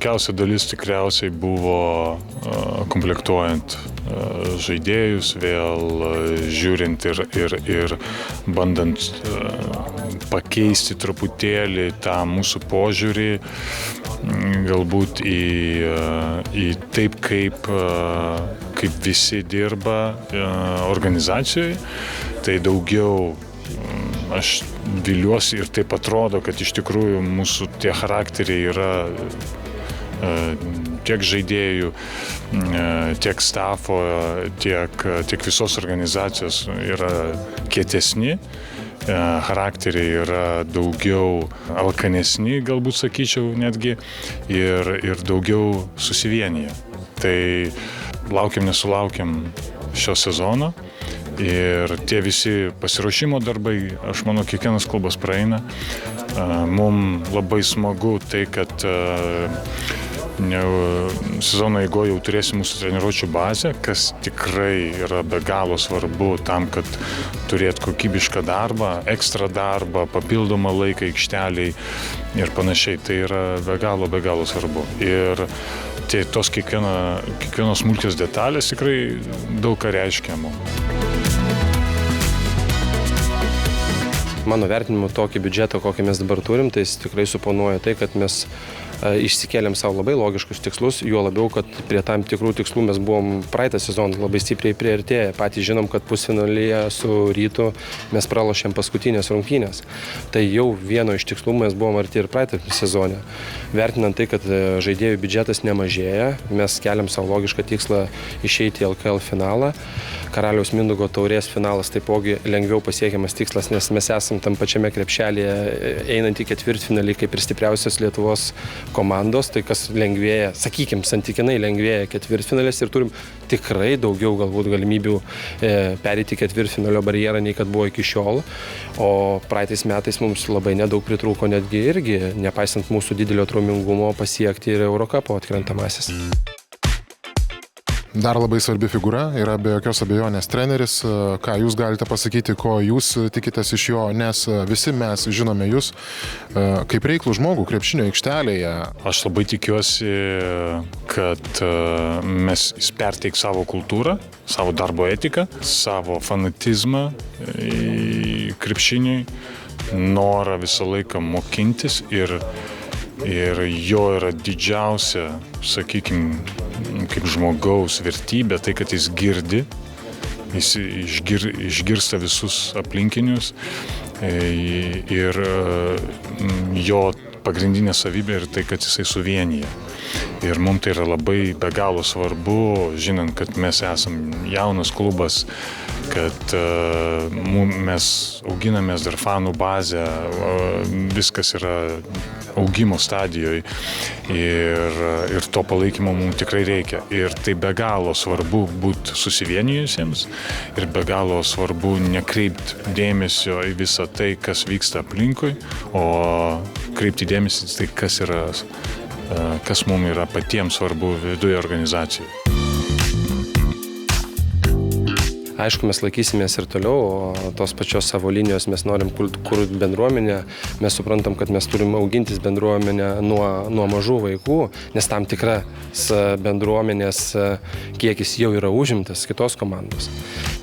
sunkiausia dalis tikriausiai buvo komplektuojant žaidėjus, vėl žiūrint ir bandant pakeisti truputėlį tą mūsų požiūrį, galbūt į taip, kaip visi dirba organizacijoje. Tai daugiau aš viliuosi ir taip atrodo, kad iš tikrųjų mūsų tie charakteriai yra tiek žaidėjų, tiek stafo, tiek visos organizacijos yra kietesni, charakteriai yra daugiau alkanesni, galbūt sakyčiau netgi, ir daugiau susivienyje. Tai laukiam nesulaukiam šio sezono. Ir tie visi pasiruošimo darbai, aš manau, kiekvienas klubas praeina. Mums labai smagu tai, kad sezono eigoje jau turėsim mūsų treniruočių bazę, kas tikrai yra be galo svarbu tam, kad turėt kokybišką darbą, ekstra darbą, papildomą laiką aikšteliai ir panašiai. Tai yra be galo svarbu. Ir tos kiekvienos smulkios detalės tikrai daug ką reiškia mums. Mano vertinimu, tokį biudžetą, kokį mes dabar turim, tai jis tikrai suponuoja tai, kad mes išsikėlėm savo labai logiškus tikslus, juo labiau, kad prie tam tikrų tikslų mes buvom praeitą sezoną labai stipriai priartėję. Patys žinom, kad pusfinalyje su Rytu mes pralošėm paskutinės rungtynės. Tai jau vieno iš tikslų mes buvom arti ir praeitą sezoną. Vertinant tai, kad žaidėjų biudžetas nemažėja, mes keliam savo logišką tikslą išeiti į LKL finalą. Karaliaus Mindaugo taurės finalas taipogi lengviau pasiekiamas tikslas, nes mes esam tam pačiame krepšelyje einant į ketvirtfinalį kaip ir stipriausios Lietuvos komandos, tai kas lengvėja, sakykim, santykinai lengvėja ketvirtfinalis ir turim tikrai daugiau galbūt galimybių pereiti ketvirtfinalio barjerą, nei kad buvo iki šiol. O praeitais metais mums labai nedaug pritrūko netgi irgi, nepaisant mūsų didelio traumingumo, pasiekti ir Eurokapo atkrentamasis. Dar labai svarbi figūra yra be jokios abejonės treneris. Ką jūs galite pasakyti, ko jūs tikitės iš jo, nes visi mes žinome jūs kaip reiklų žmogų krepšinio aikštelėje. Aš labai tikiuosi, kad jis perteiks savo kultūrą, savo darbo etiką, savo fanatizmą krepšiniui, norą visą laiką mokintis ir jo yra didžiausia, sakykime, kaip žmogaus vertybė, tai, kad jis girdi, jis išgirsta visus aplinkinius ir jo pagrindinė savybė yra tai, kad jisai suvienyje. Ir mums tai yra labai be galo svarbu, žinant, kad mes esam jaunas klubas, kad mes auginamės dar fanų bazę, viskas yra augimo stadijoje ir to palaikymo mums tikrai reikia. Ir tai be galo svarbu būti susivienijusiems ir be galo svarbu nekreipti dėmesio į visą tai, kas vyksta aplinkui, o kreipti dėmesį į tai, kas mums yra patiems svarbu viduje organizacijoje. Aišku, mes laikysimės ir toliau, o tos pačios savo linijos mes norim kurti bendruomenę. Mes suprantam, kad mes turim augintis bendruomenę nuo mažų vaikų, nes tam tikras bendruomenės kiekis jau yra užimtas kitos komandos.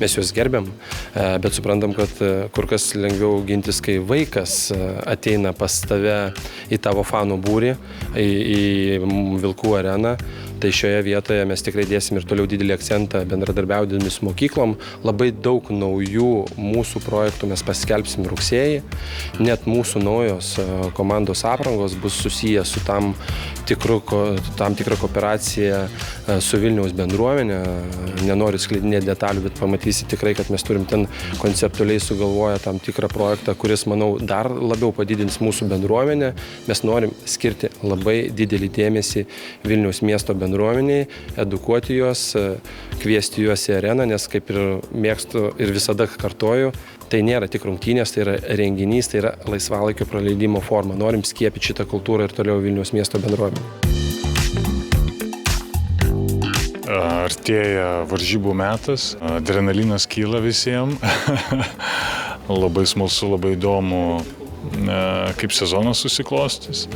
Mes juos gerbiam, bet suprantam, kad kur kas lengviau augintis, kai vaikas ateina pas tave į tavo fanų būrį, į Vilkų areną. Tai šioje vietoje mes tikrai dėsim ir toliau didelį akcentą bendradarbiaudami su mokyklom. Labai daug naujų mūsų projektų mes paskelbsim rugsėjį. Net mūsų naujos komandos aprangos bus susiję su tam tikra kooperacija su Vilniaus bendruomenė. Nenoriu skleidinėti detalių, bet pamatysi tikrai, kad mes turim ten konceptualiai sugalvoję tam tikrą projektą, kuris, manau, dar labiau padidins mūsų bendruomenę. Mes norim skirti labai didelį dėmesį Vilniaus miesto bendruomeniai, edukuoti juos, kviesti juos į areną, nes kaip ir mėgstu ir visada kartoju, tai nėra tik rungtynės, tai yra renginys, tai yra laisvalaikio praleidimo forma. Norim skiepyti šitą kultūrą ir toliau Vilniaus miesto bendruomenę. Artėja varžybų metas, adrenalinas kyla visiems. Labai smalsu, labai įdomu, kaip sezonas susiklostys.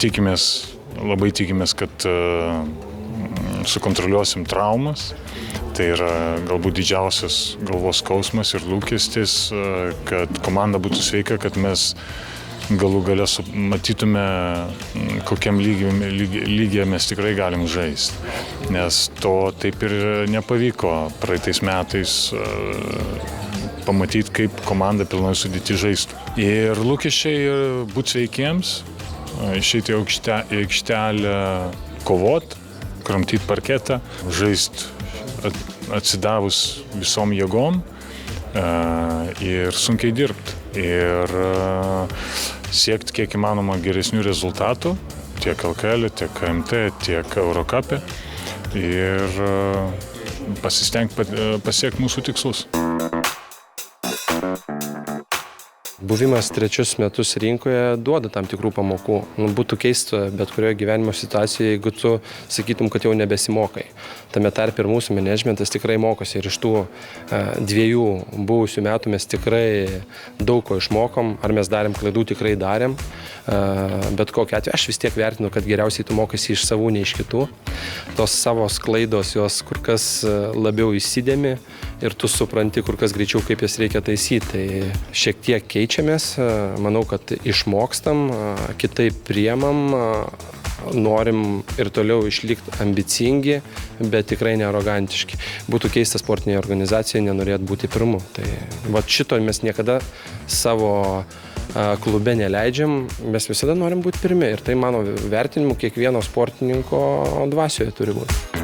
Tikimės labai tikimės, kad sukontroliuosim traumas. Tai yra galbūt didžiausias galvos skausmas ir lūkestis, kad komanda būtų sveika, kad mes galų gale matytume, kokiam lygyje mes tikrai galim žaisti. Nes to taip ir nepavyko praeitais metais pamatyti, kaip komanda pilnai sudėti žaistų. Ir lūkesčiai būti sveikiems, išeiti į aikštelę, kovot, kramtyti parketą, žaisti atsidavus visom jėgom ir sunkiai dirbti. Ir siekti kiek įmanoma geresnių rezultatų tiek LKL, tiek KMT, tiek Eurocup'e ir pasistengti pasiekti mūsų tikslus. Buvimas trečius metus rinkoje duoda tam tikrų pamokų. Būtų keista bet kurioje gyvenimo situacijoje, jeigu tu sakytum, kad jau nebesimokai. Tame tarpe ir mūsų managementas tikrai mokosi ir iš tų 2 buvusių metų mes tikrai daug ko išmokom. Ar mes darėm klaidų, tikrai darėm. Bet kokiu atveju aš vis tiek vertinu, kad geriausiai tu mokaisi iš savų, ne iš kitų. Tos savo klaidos jos kur kas labiau įsidėmi ir tu supranti kur kas greičiau, kaip jas reikia taisyti. Tai šiek tiek keičiamės, manau, kad išmokstam, kitaip priemam, norim ir toliau išlikti ambicingi, bet tikrai nearogantiški. Būtų keista sportinėje organizacijoje nenorėt būti pirmu. Tai šito mes niekada savo klube neleidžiam, mes visada norim būti pirmi ir tai mano vertinimu kiekvieno sportininko dvasioje turi būti.